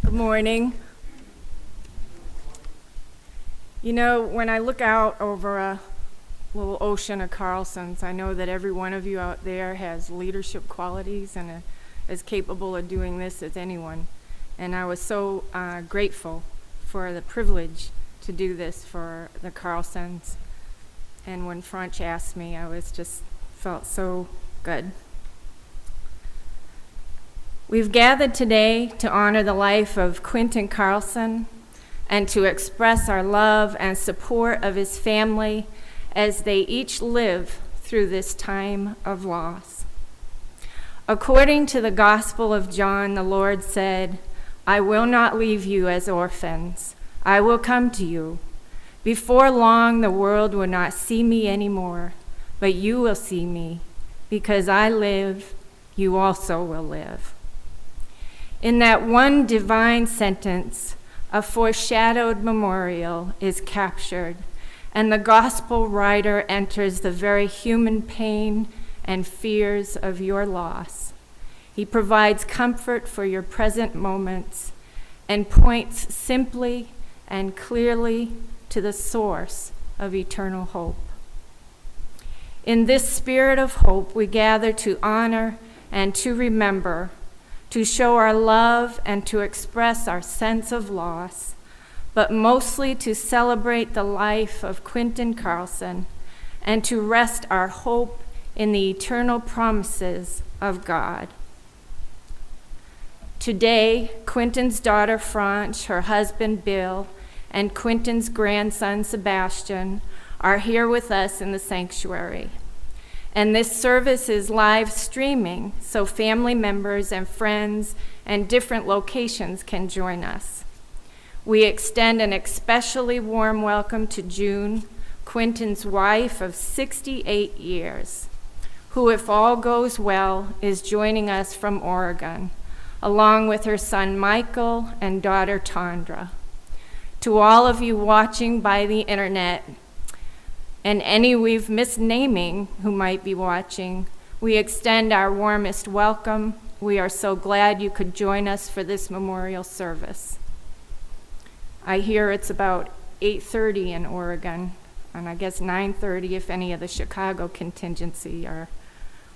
Good morning. You know, when I look out over a little ocean of Carlsons, I know that every one of you out there has leadership qualities and is capable of doing this as anyone. And I was so grateful for the privilege to do this for the Carlsons. And when French asked me, I was just felt so good. We've gathered today to honor the life of Quinton Carlson and to express our love and support of his family as they each live through this time of loss. According to the Gospel of John, the Lord said, "I will not leave you as orphans. I will come to you. Before long, the world will not see me anymore, but you will see me. Because I live, you also will live." In that one divine sentence, a foreshadowed memorial is captured, and the gospel writer enters the very human pain and fears of your loss. He provides comfort for your present moments and points simply and clearly to the source of eternal hope. In this spirit of hope, we gather to honor and to remember, to show our love and to express our sense of loss, but mostly to celebrate the life of Quinton Carlson and to rest our hope in the eternal promises of God. Today, Quinton's daughter Franch, her husband Bill, and Quinton's grandson Sebastian are here with us in the sanctuary. And this service is live streaming, so family members and friends and different locations can join us. We extend an especially warm welcome to June, Quinton's wife of 68 years, who, if all goes well, is joining us from Oregon, along with her son Michael and daughter Tondra. To all of you watching by the internet, and any we've missed naming who might be watching, we extend our warmest welcome. We are so glad you could join us for this memorial service. I hear it's about 8:30 in Oregon, and I guess 9:30 if any of the Chicago contingency are,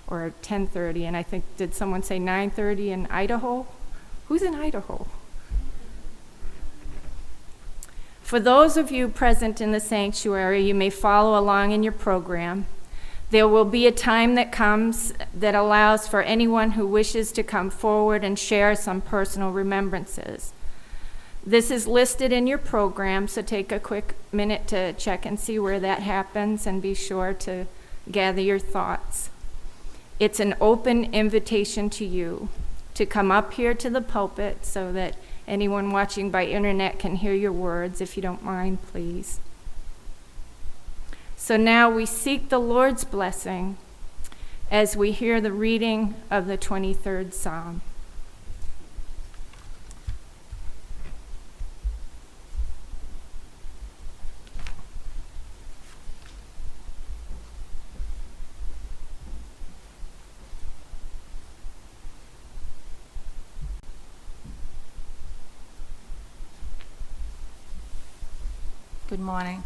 or 10:30, and I think, did someone say 9:30 in Idaho? Who's in Idaho? For those of you present in the sanctuary, you may follow along in your program. There will be a time that comes that allows for anyone who wishes to come forward and share some personal remembrances. This is listed in your program, so take a quick minute to check and see where that happens and be sure to gather your thoughts. It's an open invitation to you to come up here to the pulpit so that anyone watching by internet can hear your words. If you don't mind, please. So now we seek the Lord's blessing as we hear the reading of the 23rd Psalm. Good morning.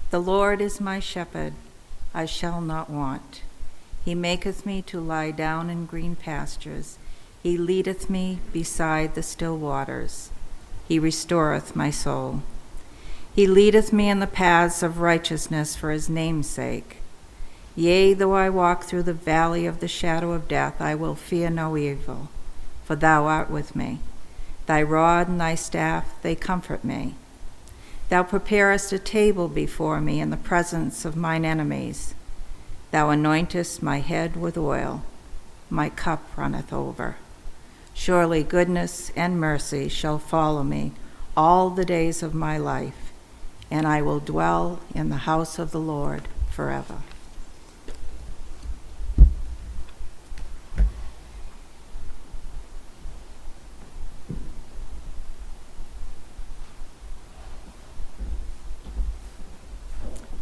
The Lord is my shepherd, I shall not want. He maketh me to lie down in green pastures. He leadeth me beside the still waters. He restoreth my soul. He leadeth me in the paths of righteousness for his name's sake. Yea, though I walk through the valley of the shadow of death, I will fear no evil, for thou art with me. Thy rod and thy staff, they comfort me. Thou preparest a table before me in the presence of mine enemies. Thou anointest my head with oil. My cup runneth over. Surely goodness and mercy shall follow me all the days of my life, and I will dwell in the house of the Lord forever.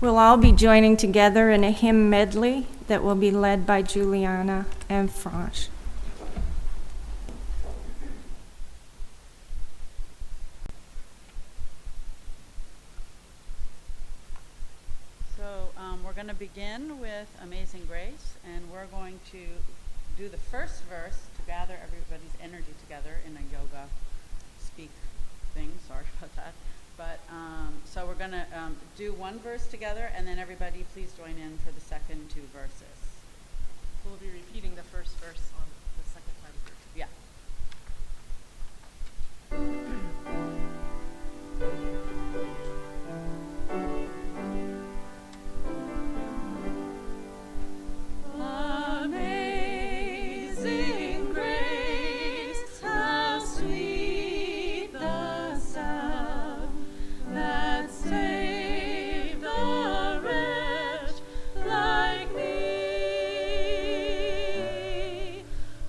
We'll all be joining together in a hymn medley that will be led by Juliana and Franche. So we're going to begin with Amazing Grace, and we're going to do the first verse to gather everybody's energy together in a yoga speak thing. Sorry about that. But so we're going to do one verse together, and then everybody please join in for the second two verses. We'll be repeating the first verse on the second time through. Yeah. Amazing grace, how sweet the sound that saved a wretch like me.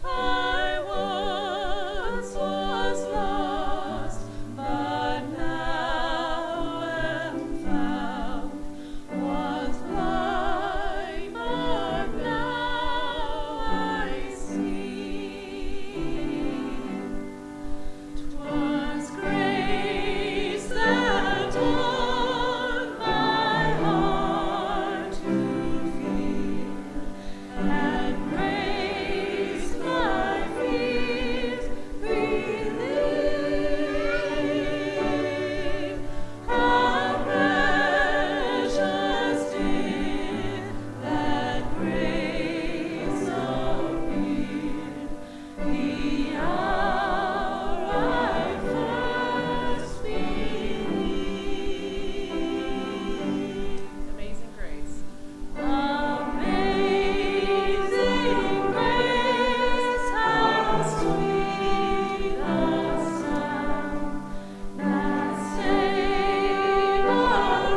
I once was lost, but now am found. Was blind, but now I see. 'Twas grace that taught my heart to feel, and grace my fears relieve. How precious did that grace appear, the hour I first believed. Amazing Grace. Amazing grace, how sweet the sound that saved a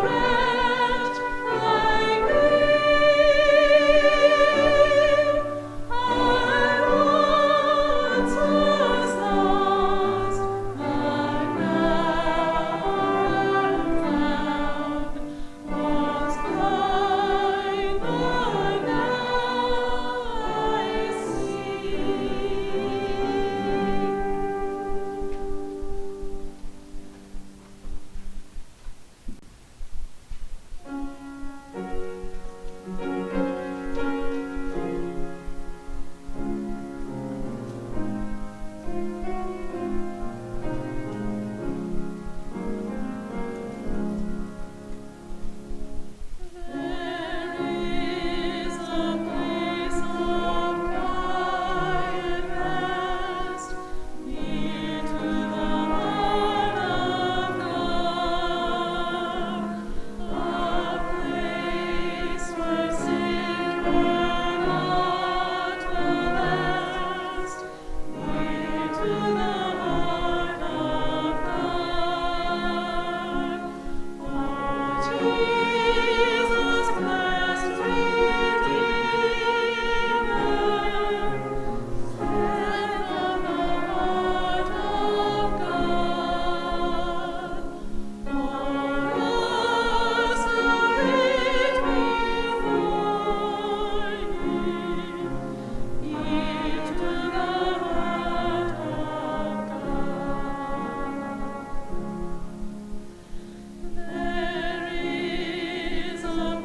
wretch like me. I once was lost, but now am found. Was blind, but now I see. There is a place of quiet rest, near to the heart of God, a place where sin cannot molest, near to the heart of God. Oh, Jesus, blessed Redeemer, friend of the heart of God, for us are it before Him, near to the heart of God. There is a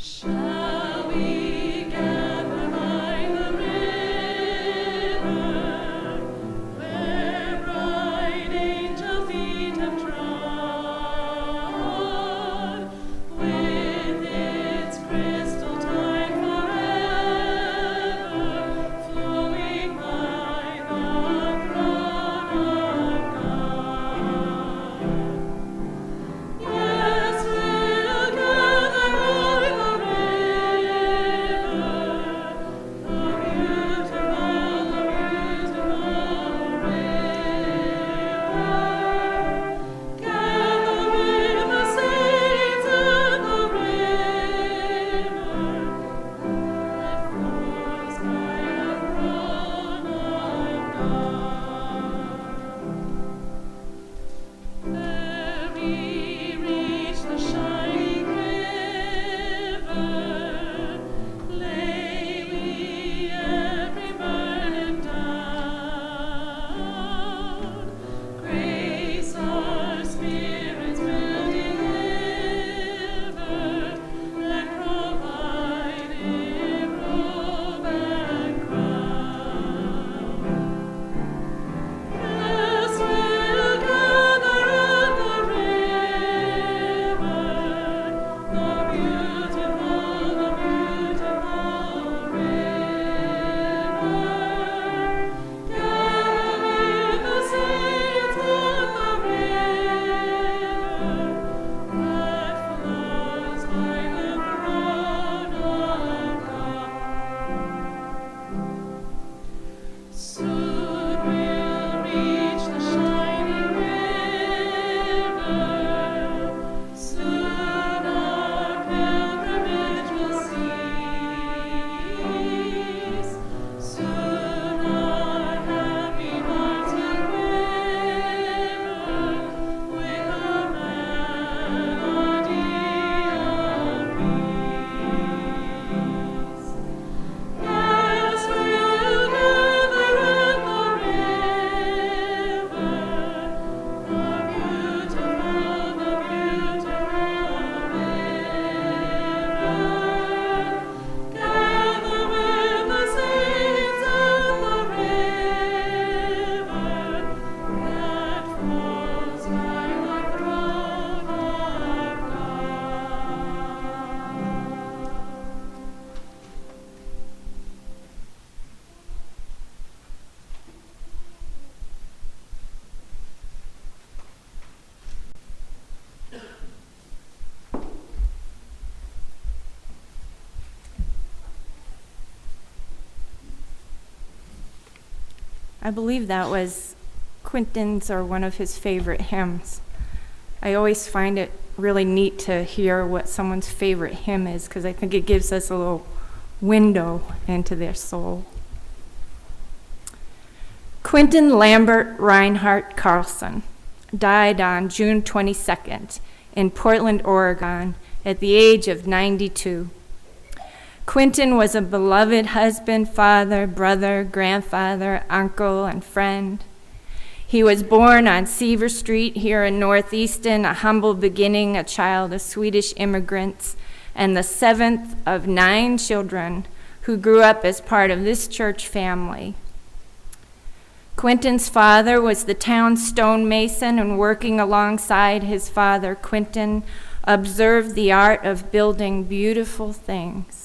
Shall we gather by the river, where bright angel feet have trod, with its crystal tide forever flowing by the throne of God? Yes, we'll gather by the river, the beautiful river. Gather with the saints at the river, that flows by the throne of God. There we reach the shining river, lay we every burden down. Grace our spirits will deliver, and provide in robe and crown. Yes, we'll gather at the river, the beautiful river. Gather with the saints at the river, that flows by the throne of God. Soon we'll reach the shining river. Soon our pilgrimage will cease. Soon our happy hearts will quiver with a melody of peace. Yes, we'll gather at the river, the beautiful river. Gather with the saints at the river, that flows by the throne of I believe that was Quinton's or one of his favorite hymns. I always find it really neat to hear what someone's favorite hymn is, because I think it gives us a little window into their soul. Quinton Lambert Reinhart Carlson died on June 22nd in Portland, Oregon, at the age of 92. Quinton was a beloved husband, father, brother, grandfather, uncle, and friend. He was born on Seaver Street here in Northeastern, a humble beginning, a child of Swedish immigrants, and the seventh of 9 children who grew up as part of this church family. Quinton's father was the town stonemason, and working alongside his father, Quinton observed the art of building beautiful things.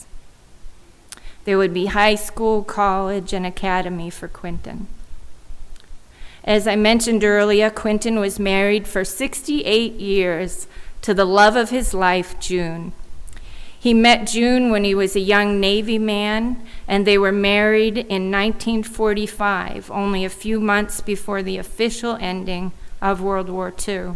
There would be high school, college, and academy for Quinton. As I mentioned earlier, Quinton was married for 68 years to the love of his life, June. He met June when he was a young Navy man, and they were married in 1945, only a few months before the official ending of World War II.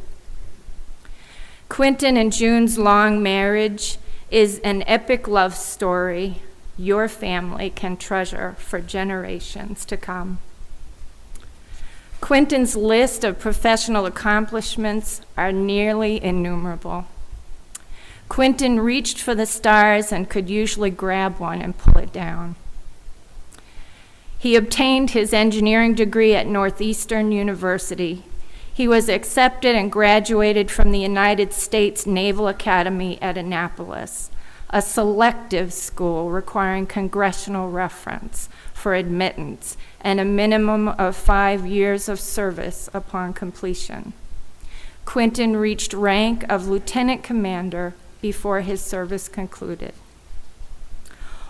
Quinton and June's long marriage is an epic love story your family can treasure for generations to come. Quinton's list of professional accomplishments are nearly innumerable. Quinton reached for the stars and could usually grab one and pull it down. He obtained his engineering degree at Northeastern University. He was accepted and graduated from the United States Naval Academy at Annapolis, a selective school requiring congressional reference for admittance and a minimum of 5 years of service upon completion. Quinton reached rank of lieutenant commander before his service concluded.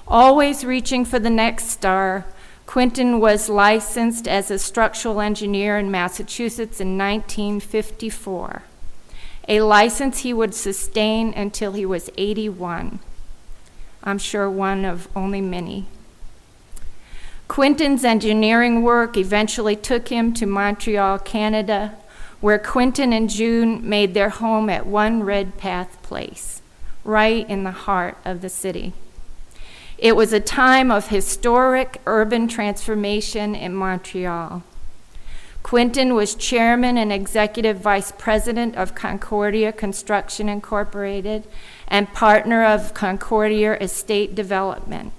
Always reaching for the next star, Quinton was licensed as a structural engineer in Massachusetts in 1954, a license he would sustain until he was 81. I'm sure one of only many. Quinton's engineering work eventually took him to Montreal, Canada, where Quinton and June made their home at 1 Redpath Place, right in the heart of the city. It was a time of historic urban transformation in Montreal. Quinton was chairman and executive vice president of Concordia Construction Incorporated and partner of Concordia Estate Development.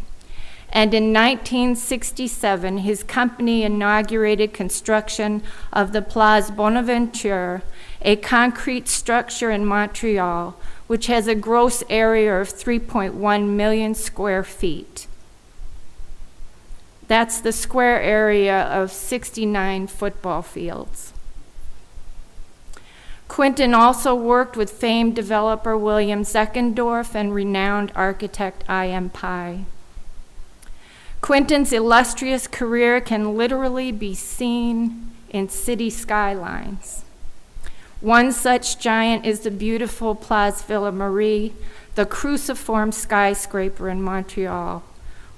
And in 1967, his company inaugurated construction of the Place Bona Venture, a concrete structure in Montreal, which has a gross area of 3.1 million square feet. That's the square area of 69 football fields. Quinton also worked with famed developer William Zeckendorf and renowned architect I.M. Pye. Quinton's illustrious career can literally be seen in city skylines. One such giant is the beautiful Place Ville Marie, the cruciform skyscraper in Montreal,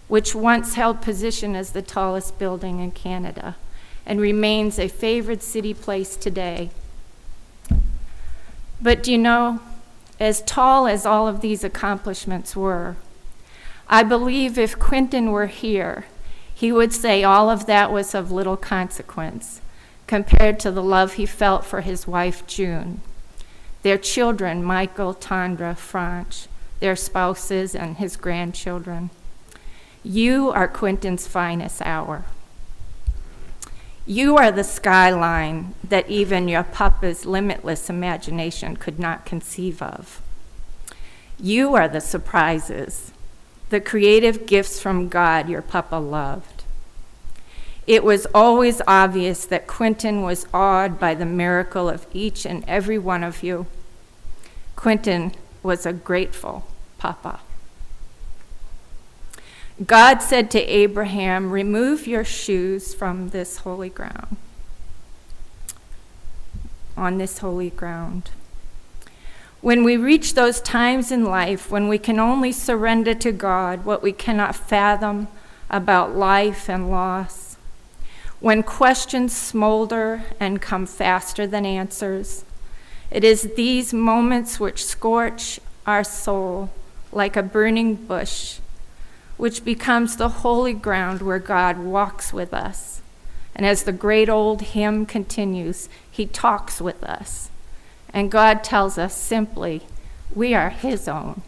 which once held position as the tallest building in Canada and remains a favored city place today. But do you know, as tall as all of these accomplishments were, I believe if Quinton were here, he would say all of that was of little consequence compared to the love he felt for his wife, June, their children, Michael, Tandra, Franch, their spouses, and his grandchildren. You are Quinton's finest hour. You are the skyline that even your papa's limitless imagination could not conceive of. You are the surprises, the creative gifts from God your papa loved. It was always obvious that Quinton was awed by the miracle of each and every one of you. Quinton was a grateful papa. God said to Abraham, "Remove your shoes from this holy ground." On this holy ground. When we reach those times in life when we can only surrender to God what we cannot fathom about life and loss, when questions smolder and come faster than answers, it is these moments which scorch our soul like a burning bush, which becomes the holy ground where God walks with us. And as the great old hymn continues, he talks with us. And God tells us simply, we are his own.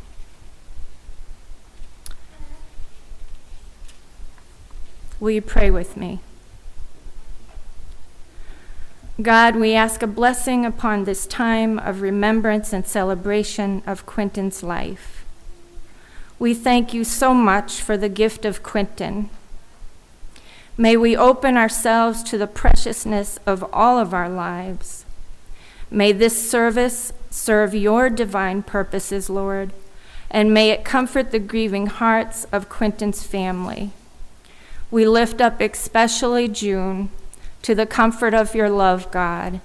Will you pray with me? God, we ask a blessing upon this time of remembrance and celebration of Quinton's life. We thank you so much for the gift of Quinton. May we open ourselves to the preciousness of all of our lives. May this service serve your divine purposes, Lord, and may it comfort the grieving hearts of Quinton's family. We lift up especially June to the comfort of your love, God,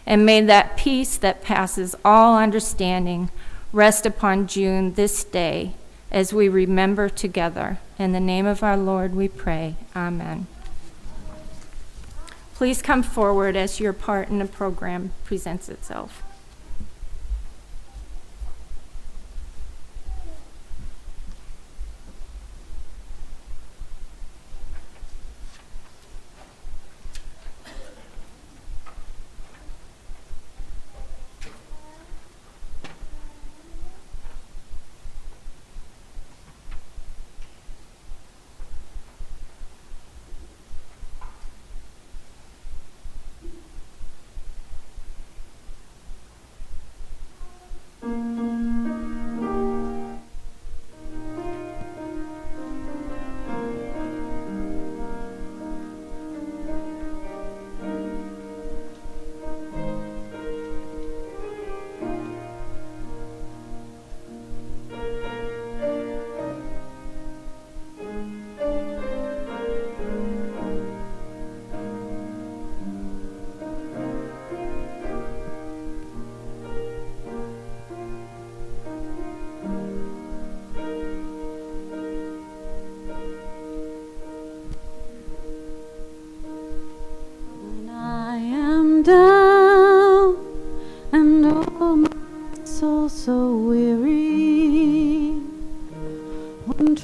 and may that peace that passes all understanding rest upon June this day as we remember together. In the name of our Lord we pray. Amen. Please come forward as your part in the program presents itself.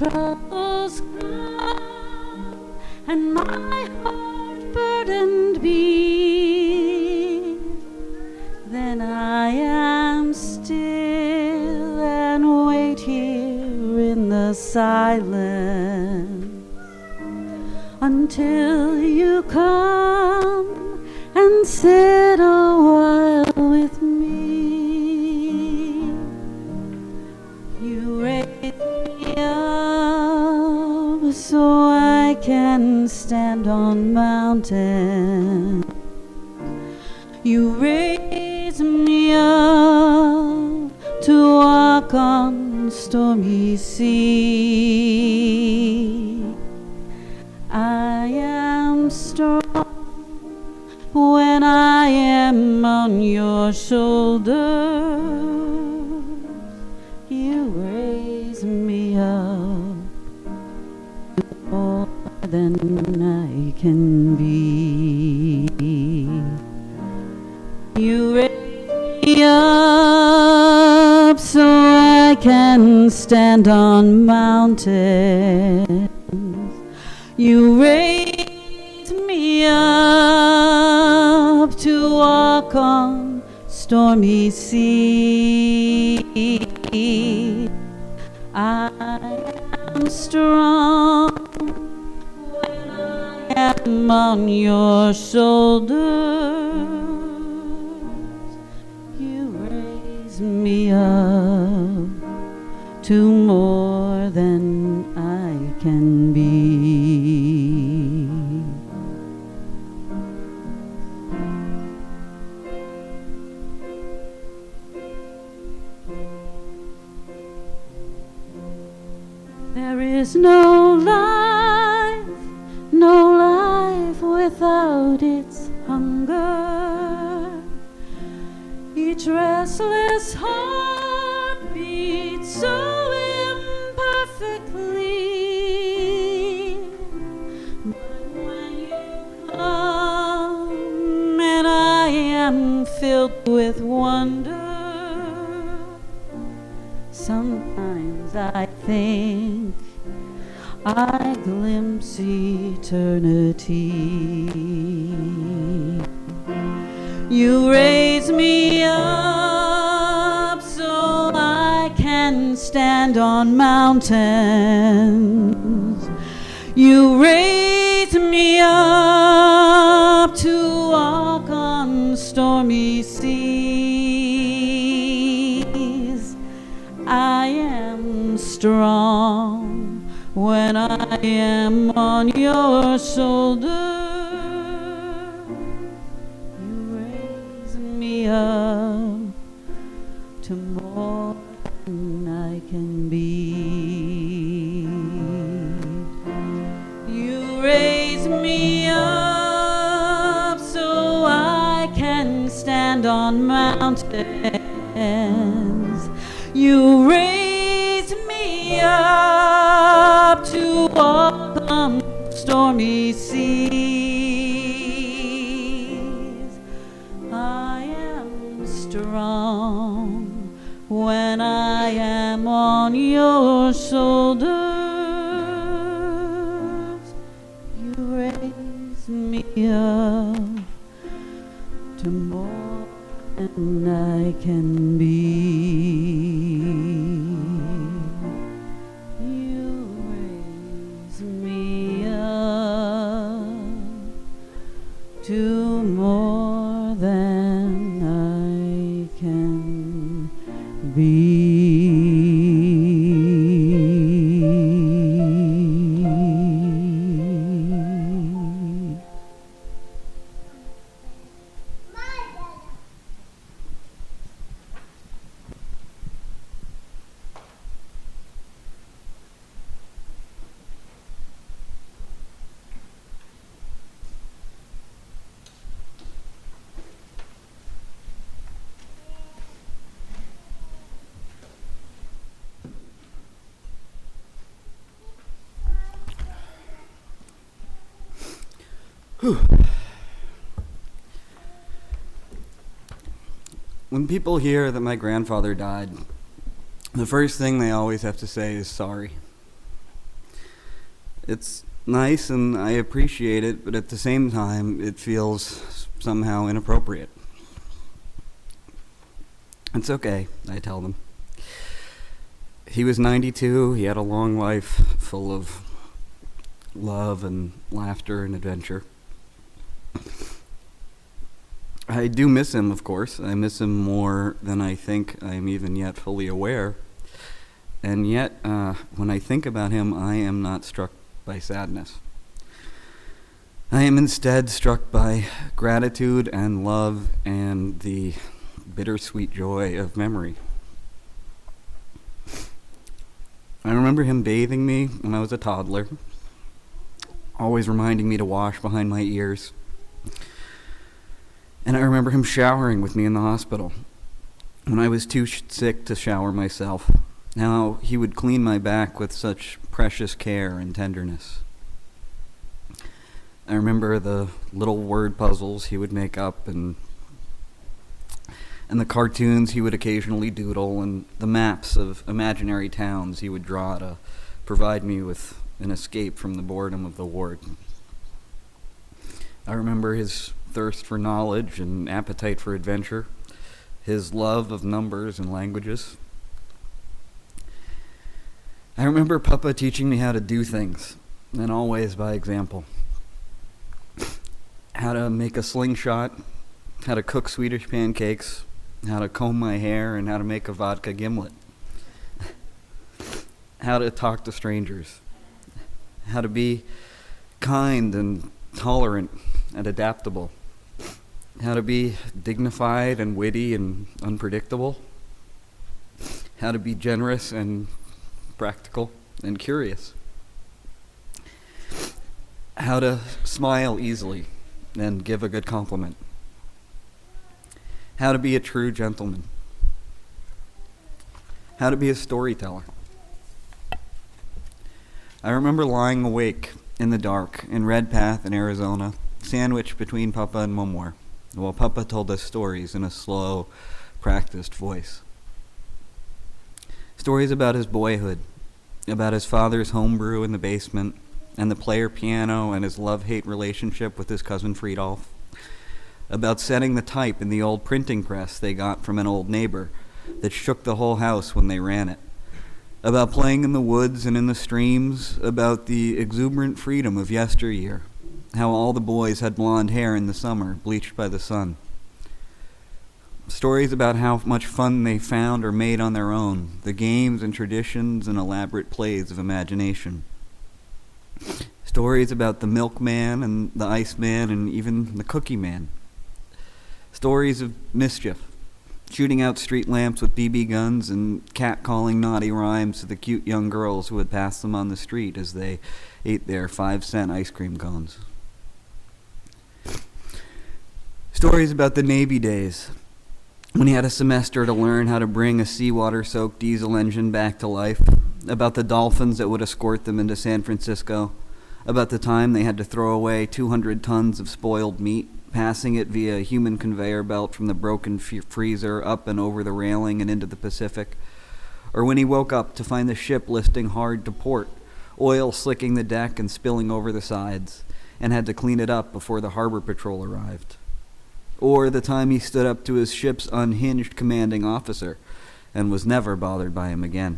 troubles come and my heart burdened be, then I am still and wait here in the silence until you come and sit a while with me. You raise me up so I can stand on mountains. You raise me up to walk on stormy sea. I am strong when I am on your shoulders. You raise me up to more than I can be. You raise me up so I can stand on mountains. You raise me up to walk on stormy sea. I am strong when I am on your shoulders. You raise me up to more than I can be. There is no life without its hunger. Each restless heart beats so imperfectly. But when you come and I am filled with wonder, sometimes I think I glimpse eternity. You raise me up so I can stand on mountains. You raise me up to walk on stormy seas. I am strong when I am on your shoulder. You raise me up to more than I can be. You raise me up so I can stand on mountains. You raise me up to walk on stormy seas. I am strong when I am on your shoulders. You raise me up to more than I can be. To more than I can be. When people hear that my grandfather died, the first thing they always have to say is sorry. It's nice and I appreciate it, but at the same time, it feels somehow inappropriate. It's okay, I tell them. He was 92, he had a long life full of love and laughter and adventure. I do miss him, of course. I miss him more than I think I'm even yet fully aware. And yet, when I think about him, I am not struck by sadness. I am instead struck by gratitude and love and the bittersweet joy of memory. I remember him bathing me when I was a toddler, always reminding me to wash behind my ears. And I remember him showering with me in the hospital when I was too sick to shower myself. How he would clean my back with such precious care and tenderness. I remember the little word puzzles he would make up and the cartoons he would occasionally doodle and the maps of imaginary towns he would draw to provide me with an escape from the boredom of the ward. I remember his thirst for knowledge and appetite for adventure, his love of numbers and languages. I remember Papa teaching me how to do things, and always by example. How to make a slingshot, how to cook Swedish pancakes, how to comb my hair, and how to make a vodka gimlet. How to talk to strangers. How to be kind and tolerant and adaptable. How to be dignified and witty and unpredictable. How to be generous and practical and curious. How to smile easily and give a good compliment. How to be a true gentleman. How to be a storyteller. I remember lying awake in the dark in Redpath in Arizona, sandwiched between Papa and Mumwar, while Papa told us stories in a slow, practiced voice. Stories about his boyhood, about his father's homebrew in the basement, and the player piano and his love-hate relationship with his cousin Friedolf, about setting the type in the old printing press they got from an old neighbor that shook the whole house when they ran it, about playing in the woods and in the streams, about the exuberant freedom of yesteryear, how all the boys had blonde hair in the summer, bleached by the sun. Stories about how much fun they found or made on their own, the games and traditions and elaborate plays of imagination. Stories about the milkman and the iceman and even the cookie man. Stories of mischief, shooting out street lamps with BB guns and catcalling naughty rhymes to the cute young girls who would pass them on the street as they ate their 5-cent ice cream cones. Stories about the Navy days, when he had a semester to learn how to bring a seawater-soaked diesel engine back to life, about the dolphins that would escort them into San Francisco, about the time they had to throw away 200 tons of spoiled meat, passing it via a human conveyor belt from the broken freezer up and over the railing and into the Pacific, or when he woke up to find the ship listing hard to port, oil slicking the deck and spilling over the sides, and had to clean it up before the harbor patrol arrived. Or the time he stood up to his ship's unhinged commanding officer and was never bothered by him again.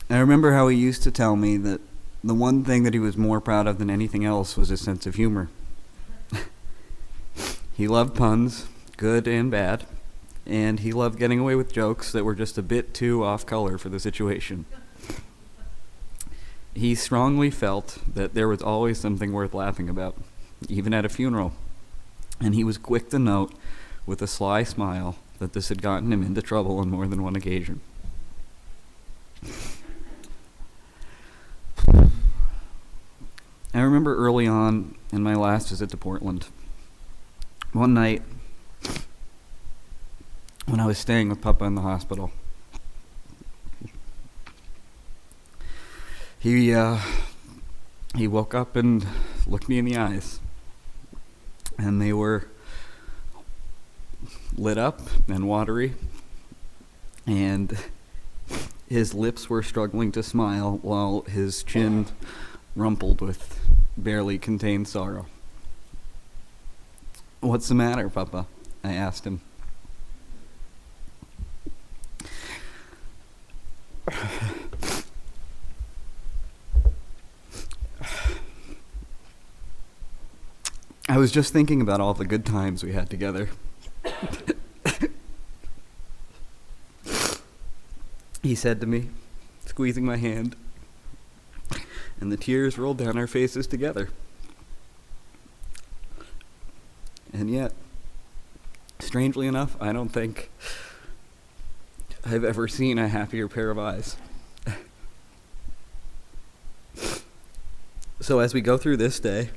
I remember how he used to tell me that the one thing that he was more proud of than anything else was his sense of humor. He loved puns, good and bad, and he loved getting away with jokes that were just a bit too off color for the situation. He strongly felt that there was always something worth laughing about, even at a funeral, and he was quick to note, with a sly smile, that this had gotten him into trouble on more than one occasion. I remember early on in my last visit to Portland, one night when I was staying with Papa in the hospital, he woke up and looked me in the eyes, and they were lit up and watery, and His lips were struggling to smile while his chin rumpled with barely contained sorrow. "What's the matter, Papa?" I asked him. "I was just thinking about all the good times we had together." He said to me, squeezing my hand, and the tears rolled down our faces together. And yet, strangely enough, I don't think I've ever seen a happier pair of eyes. So as we go through this day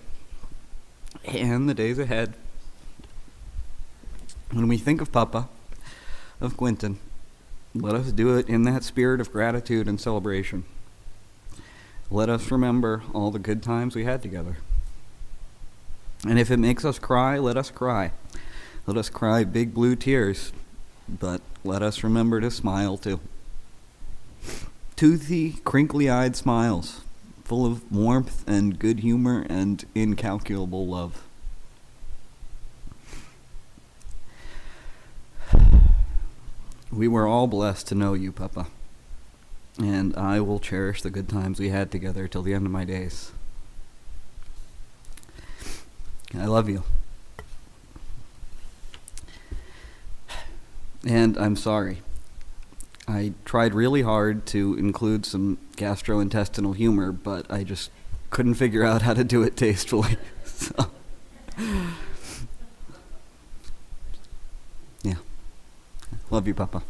and the days ahead, when we think of Papa, of Quinton, let us do it in that spirit of gratitude and celebration. Let us remember all the good times we had together. And if it makes us cry, let us cry. Let us cry big blue tears, but let us remember to smile too. Toothy, crinkly-eyed smiles, full of warmth and good humor and incalculable love. We were all blessed to know you, Papa, and I will cherish the good times we had together till the end of my days. I love you. And I'm sorry. I tried really hard to include some gastrointestinal humor, but I just couldn't figure out how to do it tastefully. So, yeah. Love you, Papa.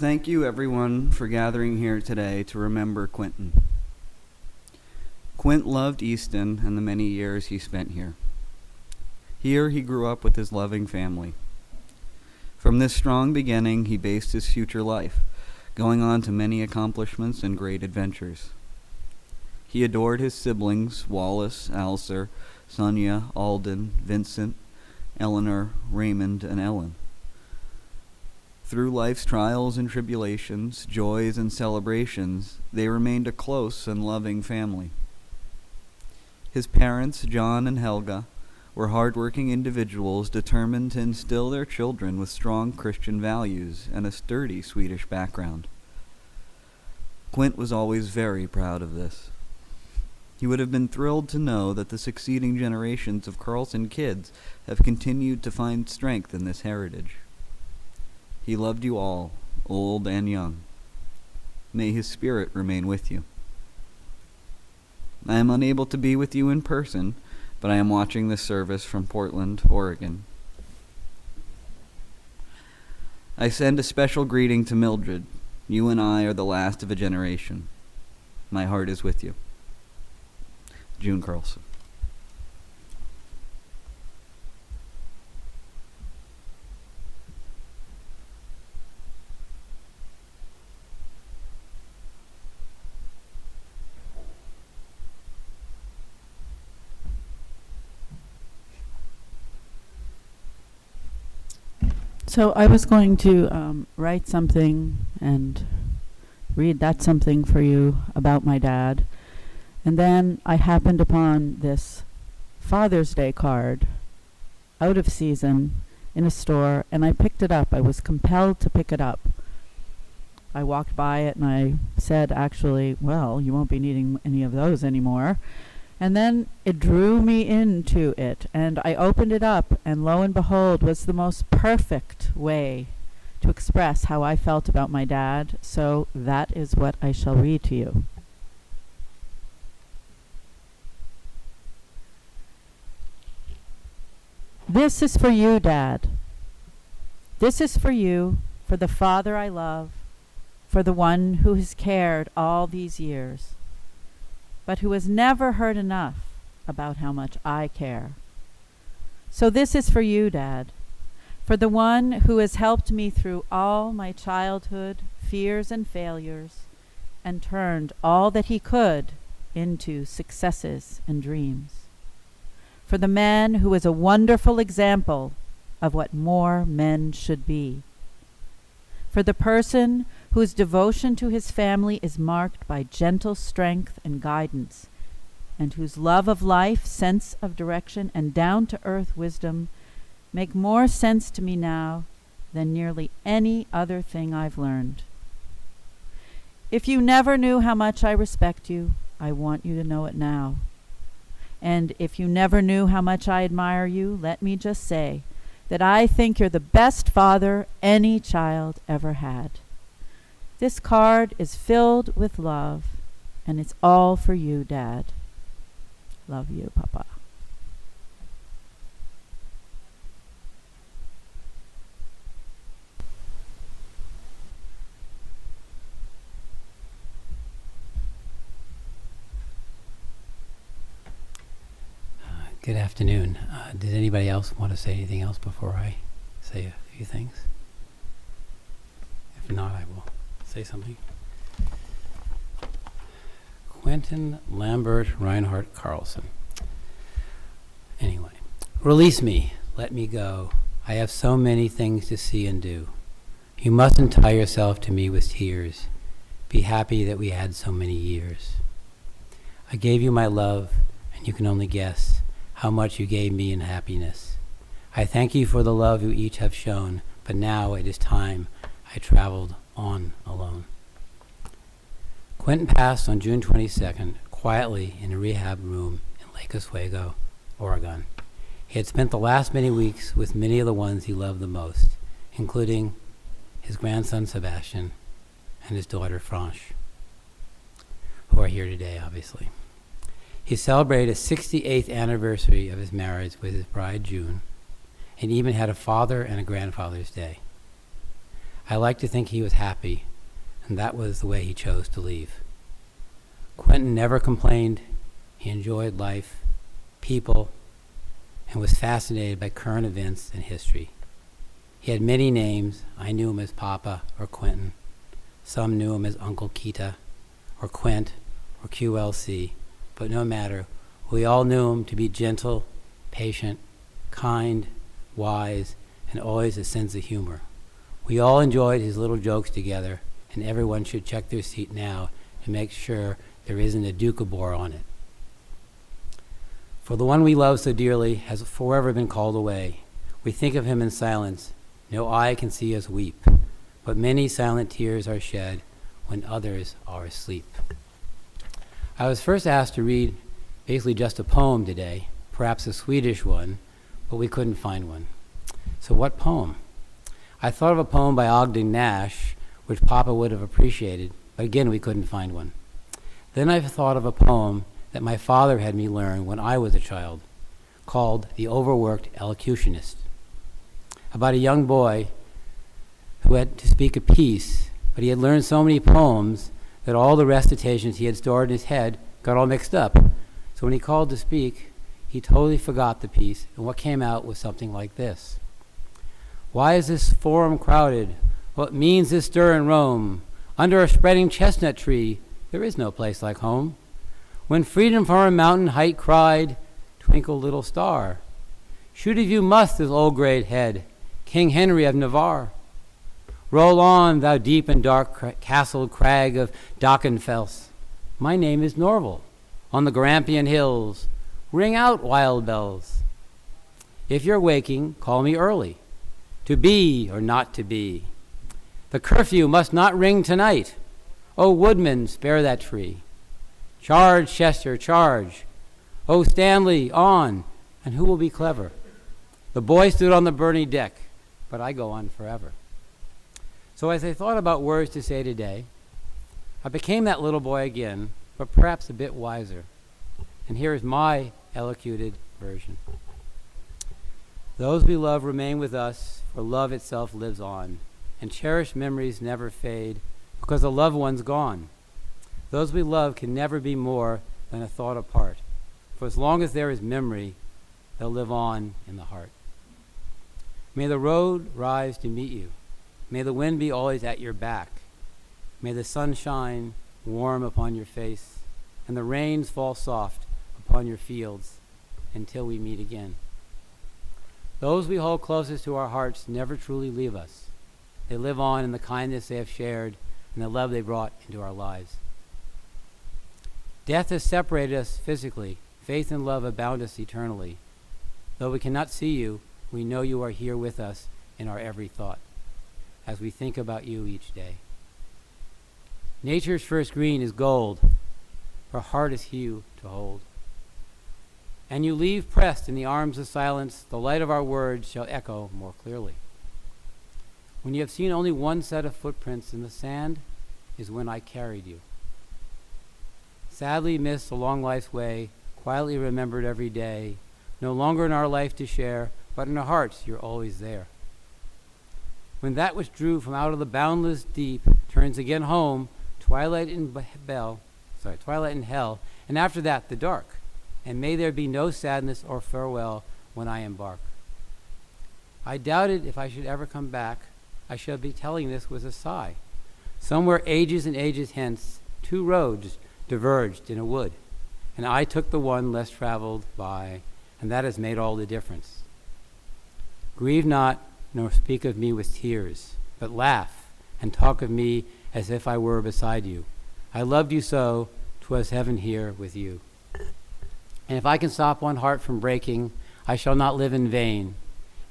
Thank you, everyone, for gathering here today to remember Quinton. Quint loved Easton and the many years he spent here. Here he grew up with his loving family. From this strong beginning, he based his future life, going on to many accomplishments and great adventures. He adored his siblings, Wallace, Alcer, Sonia, Alden, Vincent, Eleanor, Raymond, and Ellen. Through life's trials and tribulations, joys and celebrations, they remained a close and loving family. His parents, John and Helga, were hardworking individuals determined to instill their children with strong Christian values and a sturdy Swedish background. Quint was always very proud of this. He would have been thrilled to know that the succeeding generations of Carlson kids have continued to find strength in this heritage. He loved you all, old and young. May his spirit remain with you. I am unable to be with you in person, but I am watching this service from Portland, Oregon. I send a special greeting to Mildred. You and I are the last of a generation. My heart is with you. June Carlson. So I was going to write something and read that something for you about my dad. And then I happened upon this Father's Day card, out of season, in a store, and I picked it up. I was compelled to pick it up. I walked by it and I said, actually, well, you won't be needing any of those anymore. And then it drew me into it, and I opened it up, and lo and behold, was the most perfect way to express how I felt about my dad. So that is what I shall read to you. This is for you, Dad. This is for you, for the father I love, for the one who has cared all these years, but who has never heard enough about how much I care. So this is for you, Dad, for the one who has helped me through all my childhood fears and failures, and turned all that he could into successes and dreams. For the man who is a wonderful example of what more men should be. For the person whose devotion to his family is marked by gentle strength and guidance, and whose love of life, sense of direction, and down-to-earth wisdom make more sense to me now than nearly any other thing I've learned. If you never knew how much I respect you, I want you to know it now. And if you never knew how much I admire you, let me just say that I think you're the best father any child ever had. This card is filled with love, and it's all for you, Dad. Love you, Papa. Good afternoon. Did anybody else want to say anything else before I say a few things? If not, I will say something. Quinton, Lambert, Reinhart, Carlson. Anyway, release me. Let me go. I have so many things to see and do. You mustn't tie yourself to me with tears. Be happy that we had so many years. I gave you my love, and you can only guess how much you gave me in happiness. I thank you for the love you each have shown, but now it is time I traveled on alone. Quinton passed on June 22nd, quietly in a rehab room in Lake Oswego, Oregon. He had spent the last many weeks with many of the ones he loved the most, including his grandson Sebastian and his daughter Franche, who are here today, obviously. He celebrated his 68th anniversary of his marriage with his bride, June, and even had a Father and a Grandfather's Day. I like to think he was happy, and that was the way he chose to leave. Quinton never complained. He enjoyed life, people, and was fascinated by current events and history. He had many names. I knew him as Papa or Quinton. Some knew him as Uncle Keta or Quint or QLC, but no matter, we all knew him to be gentle, patient, kind, wise, and always a sense of humor. We all enjoyed his little jokes together, and everyone should check their seat now to make sure there isn't a Ducabor on it. For the one we love so dearly has forever been called away. We think of him in silence. No eye can see us weep, but many silent tears are shed when others are asleep. I was first asked to read basically just a poem today, perhaps a Swedish one, but we couldn't find one. So what poem? I thought of a poem by Ogden Nash, which Papa would have appreciated, but again we couldn't find one. Then I thought of a poem that my father had me learn when I was a child, called The Overworked Elocutionist, about a young boy who had to speak a piece, but he had learned so many poems that all the recitations he had stored in his head got all mixed up. So when he called to speak, he totally forgot the piece, and what came out was something like this. Why is this forum crowded? What means this stir in Rome? Under a spreading chestnut tree, there is no place like home. When freedom from a mountain height cried, twinkle little star, shoot if you must this old great head, King Henry of Navarre. Roll on, thou deep and dark castled crag of Dockenfels. My name is Norval, on the Grampian hills. Ring out, wild bells. If you're waking, call me early, to be or not to be. The curfew must not ring tonight. O woodman, spare that tree. Charge, Chester, charge. O Stanley, on, and who will be clever? The boy stood on the burning deck, but I go on forever. So as I thought about words to say today, I became that little boy again, but perhaps a bit wiser. And here is my elocuted version. Those we love remain with us, for love itself lives on, and cherished memories never fade, because the loved one's gone. Those we love can never be more than a thought apart, for as long as there is memory, they'll live on in the heart. May the road rise to meet you. May the wind be always at your back. May the sun shine warm upon your face, and the rains fall soft upon your fields until we meet again. Those we hold closest to our hearts never truly leave us. They live on in the kindness they have shared and the love they brought into our lives. Death has separated us physically. Faith and love have bound us eternally. Though we cannot see you, we know you are here with us in our every thought, as we think about you each day. Nature's first green is gold, her heart is hue to hold. And you leave pressed in the arms of silence, the light of our words shall echo more clearly. When you have seen only one set of footprints in the sand is when I carried you. Sadly missed along life's way, quietly remembered every day, no longer in our life to share, but in our hearts you're always there. When that which drew from out of the boundless deep turns again home, twilight in hell, and after that the dark, and may there be no sadness or farewell when I embark. I doubted if I should ever come back. I shall be telling this with a sigh. Somewhere ages and ages hence, two roads diverged in a wood, and I took the one less traveled by, and that has made all the difference. Grieve not, nor speak of me with tears, but laugh and talk of me as if I were beside you. I loved you so, 'twas heaven here with you. And if I can stop one heart from breaking, I shall not live in vain.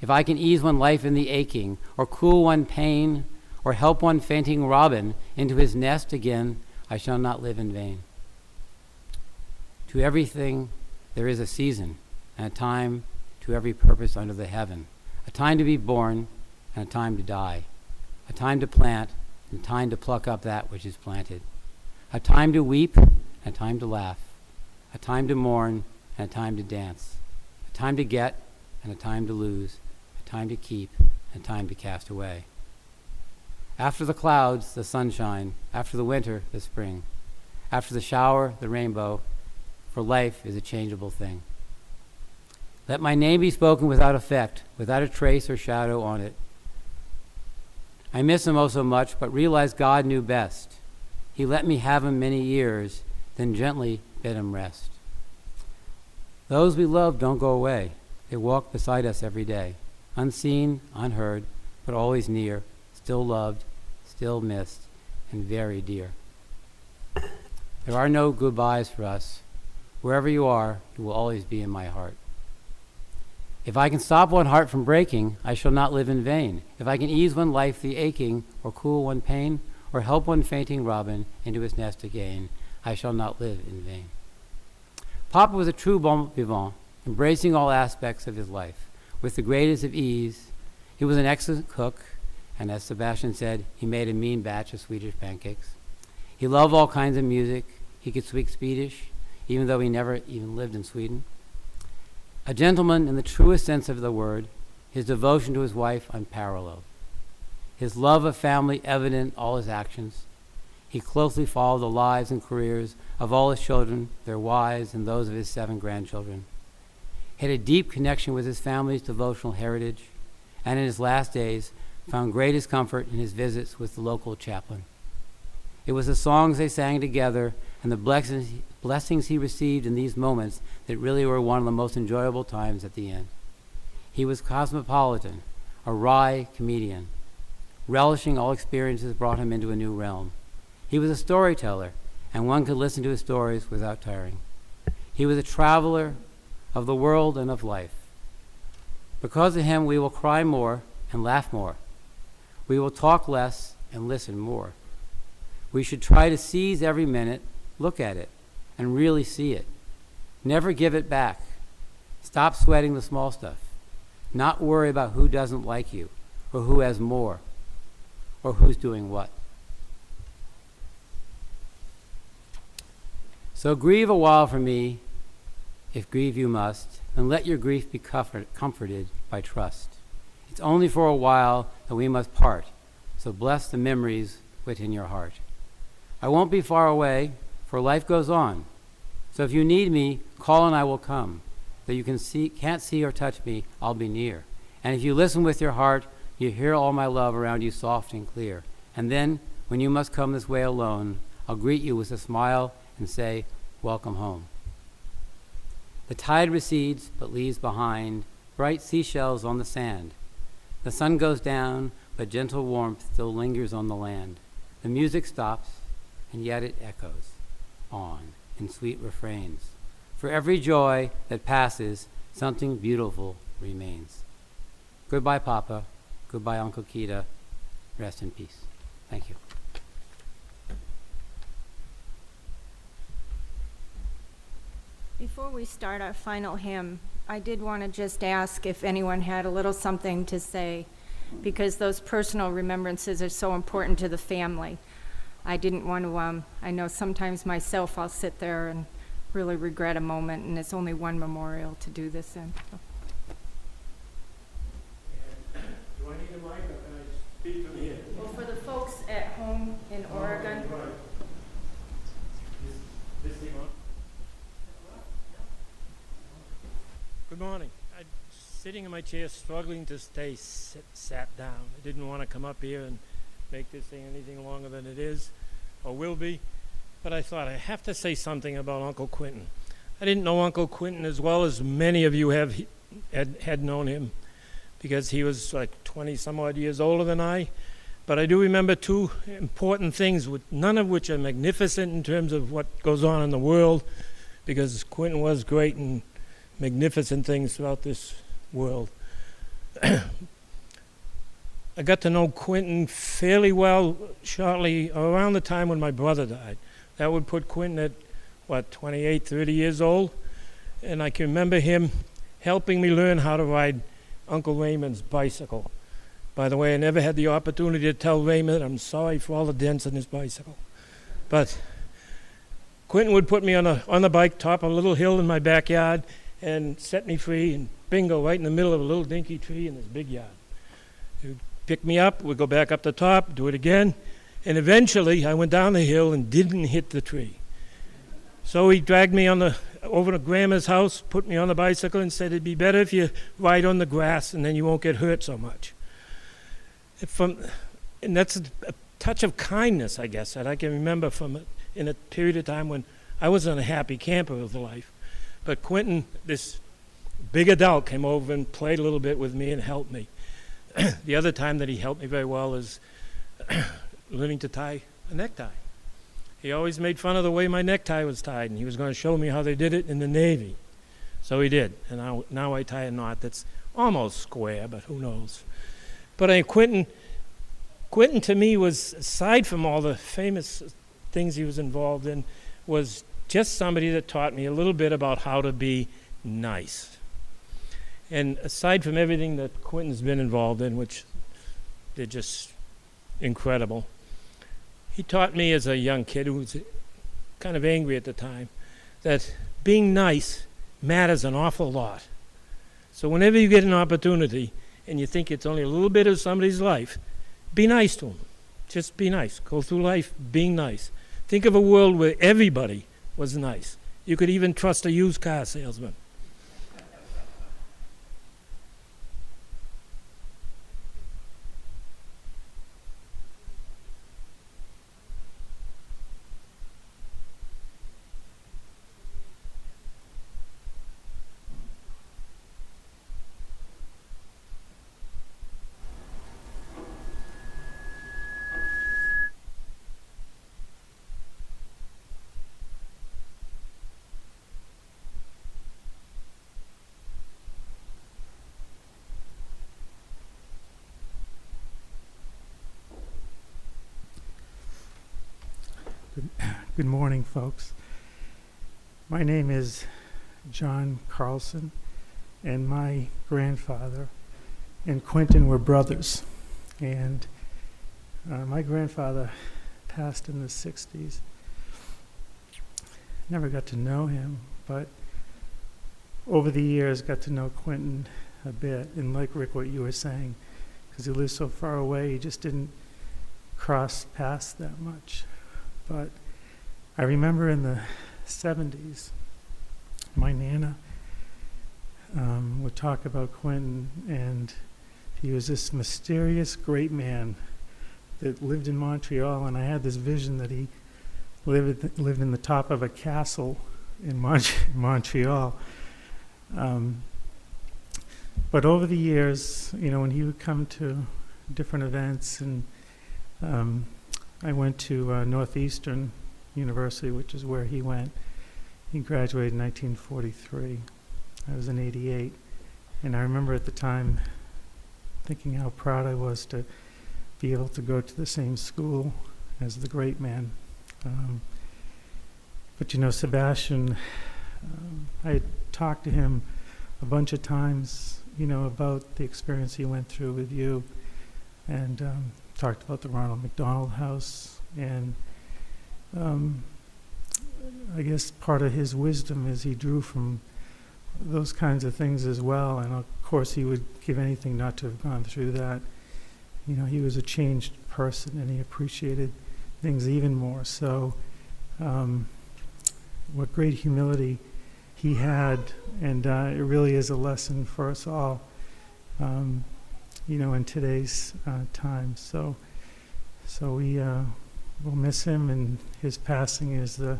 If I can ease one life in the aching, or cool one pain, or help one fainting robin into his nest again, I shall not live in vain. To everything there is a season, and a time to every purpose under the heaven. A time to be born, and a time to die. A time to plant, and a time to pluck up that which is planted. A time to weep, and a time to laugh. A time to mourn, and a time to dance. A time to get, and a time to lose. A time to keep, and a time to cast away. After the clouds, the sunshine. After the winter, the spring. After the shower, the rainbow. For life is a changeable thing. Let my name be spoken without effect, without a trace or shadow on it. I miss him oh so much, but realize God knew best. He let me have him many years, then gently bid him rest. Those we love don't go away. They walk beside us every day, unseen, unheard, but always near, still loved, still missed, and very dear. There are no goodbyes for us. Wherever you are, you will always be in my heart. If I can stop one heart from breaking, I shall not live in vain. If I can ease one life the aching, or cool one pain, or help one fainting robin into his nest again, I shall not live in vain. Papa was a true bon vivant, embracing all aspects of his life with the greatest of ease. He was an excellent cook, and as Sebastian said, he made a mean batch of Swedish pancakes. He loved all kinds of music. He could speak Swedish, even though he never even lived in Sweden. A gentleman in the truest sense of the word, his devotion to his wife unparalleled. His love of family evident in all his actions. He closely followed the lives and careers of all his children, their wives, and those of his 7 grandchildren. He had a deep connection with his family's devotional heritage, and in his last days found greatest comfort in his visits with the local chaplain. It was the songs they sang together and the blessings he received in these moments that really were one of the most enjoyable times at the end. He was cosmopolitan, a wry comedian. Relishing all experiences brought him into a new realm. He was a storyteller, and one could listen to his stories without tiring. He was a traveler of the world and of life. Because of him, we will cry more and laugh more. We will talk less and listen more. We should try to seize every minute, look at it, and really see it. Never give it back. Stop sweating the small stuff. Not worry about who doesn't like you, or who has more, or who's doing what. So grieve a while for me, if grieve you must, and let your grief be comforted by trust. It's only for a while that we must part, so bless the memories within your heart. I won't be far away, for life goes on. So if you need me, call and I will come. Though you can't see or touch me, I'll be near. And if you listen with your heart, you hear all my love around you soft and clear. And then, when you must come this way alone, I'll greet you with a smile and say, welcome home. The tide recedes, but leaves behind bright seashells on the sand. The sun goes down, but gentle warmth still lingers on the land. The music stops, and yet it echoes on in sweet refrains. For every joy that passes, something beautiful remains. Goodbye, Papa. Goodbye, Uncle Keta. Rest in peace. Thank you. Before we start our final hymn, I did want to just ask if anyone had a little something to say, because those personal remembrances are so important to the family. I didn't want to, I know sometimes myself I'll sit there and really regret a moment, and it's only one memorial to do this in. So. Do I need a mic, or can I speak from here? Well, for the folks at home in Oregon. Right. This thing on? Good morning. I'm sitting in my chair, struggling to stay sat down. I didn't want to come up here and make this thing anything longer than it is, or will be. But I thought I have to say something about Uncle Quinton. I didn't know Uncle Quinton as well as many of you had known him, because he was like 20 some odd years older than I. But I do remember 2 important things, none of which are magnificent in terms of what goes on in the world, because Quinton was great in magnificent things throughout this world. I got to know Quinton fairly well shortly around the time when my brother died. That would put Quinton at, 28, 30 years old. And I can remember him helping me learn how to ride Uncle Raymond's bicycle. By the way, I never had the opportunity to tell Raymond I'm sorry for all the dents in his bicycle. But Quinton would put me on the bike, top of a little hill in my backyard, and set me free, and bingo, right in the middle of a little dinky tree in this big yard. He would pick me up, we'd go back up the top, do it again, and eventually I went down the hill and didn't hit the tree. So he dragged me over to Grandma's house, put me on the bicycle, and said it'd be better if you ride on the grass, and then you won't get hurt so much. And that's a touch of kindness, I guess, that I can remember in a period of time when I wasn't a happy camper of life. But Quinton, this big adult, came over and played a little bit with me and helped me. The other time that he helped me very well is learning to tie a necktie. He always made fun of the way my necktie was tied, and he was going to show me how they did it in the Navy. So he did, and now I tie a knot that's almost square, but who knows. But Quinton to me was, aside from all the famous things he was involved in, was just somebody that taught me a little bit about how to be nice. And aside from everything that Quinton's been involved in, which they're just incredible, he taught me as a young kid who was kind of angry at the time that being nice matters an awful lot. So whenever you get an opportunity and you think it's only a little bit of somebody's life, be nice to them. Just be nice. Go through life being nice. Think of a world where everybody was nice. You could even trust a used car salesman. Good morning, folks. My name is John Carlson, and my grandfather and Quinton were brothers. And my grandfather passed in the 60s. Never got to know him, but over the years got to know Quinton a bit. And like Rick, what you were saying, because he lived so far away, he just didn't cross paths that much. But I remember in the 70s, my Nana would talk about Quinton, and he was this mysterious great man that lived in Montreal, and I had this vision that he lived in the top of a castle in Montreal. But over the years, when he would come to different events, and I went to Northeastern University, which is where he went. He graduated in 1943. I was in 88. And I remember at the time thinking how proud I was to be able to go to the same school as the great man. But Sebastian, I had talked to him a bunch of times, about the experience he went through with you, and talked about the Ronald McDonald House, and I guess part of his wisdom is he drew from those kinds of things as well, and of course he would give anything not to have gone through that. He was a changed person, and he appreciated things even more. So what great humility he had, and it really is a lesson for us all, in today's time. So we'll miss him, and his passing is the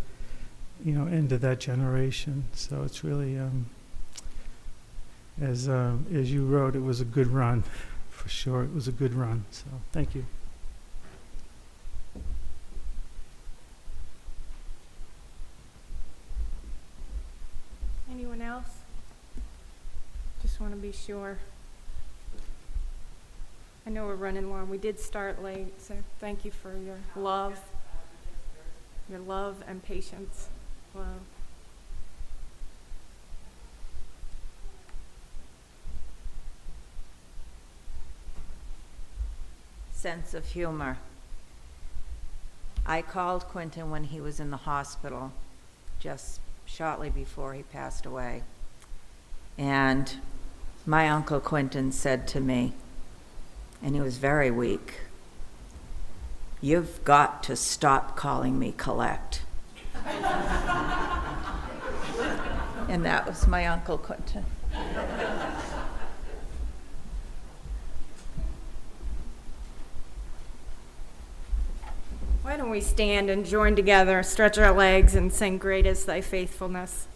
end of that generation. So it's really, as you wrote, it was a good run, for sure. It was a good run. So thank you. Anyone else? Just want to be sure. I know we're running long. We did start late, so thank you for your love and patience. Wow. Sense of humor. I called Quinton when he was in the hospital, just shortly before he passed away. And my Uncle Quinton said to me, and he was very weak. "You've got to stop calling me Collect." And that was my Uncle Quinton. Why don't we stand and join together, stretch our legs, and sing "Great is Thy Faithfulness."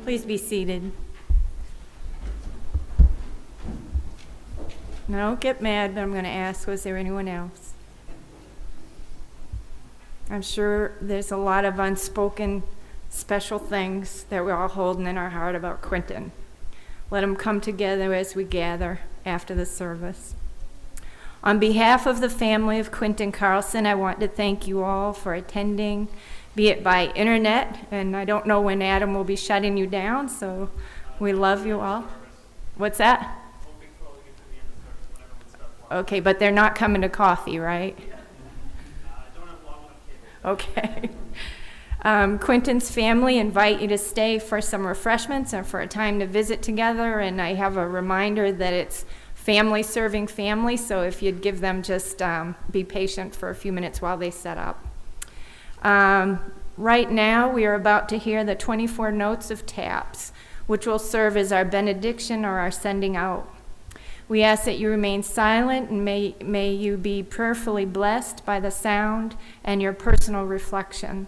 Please be seated. Now, don't get mad, but I'm going to ask, was there anyone else? I'm sure there's a lot of unspoken special things that we're all holding in our heart about Quinton. Let them come together as we gather after the service. On behalf of the family of Quinton Carlson, I want to thank you all for attending, be it by internet, and I don't know when Adam will be shutting you down, so we love you all. What's that? Okay, but they're not coming to coffee, right? Okay. Quinton's family invite you to stay for some refreshments and for a time to visit together, and I have a reminder that it's family serving family, so if you'd give them just be patient for a few minutes while they set up. Right now, we are about to hear the 24 notes of taps, which will serve as our benediction or our sending out. We ask that you remain silent, and may you be prayerfully blessed by the sound and your personal reflection.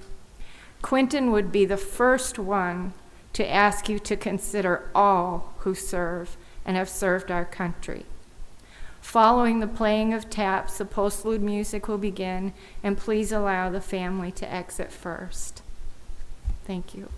Quinton would be the first one to ask you to consider all who serve and have served our country. Following the playing of taps, the postlude music will begin, and please allow the family to exit first. Thank you.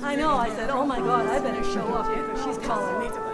I know, I said, oh my God, I better show up because she's calling me.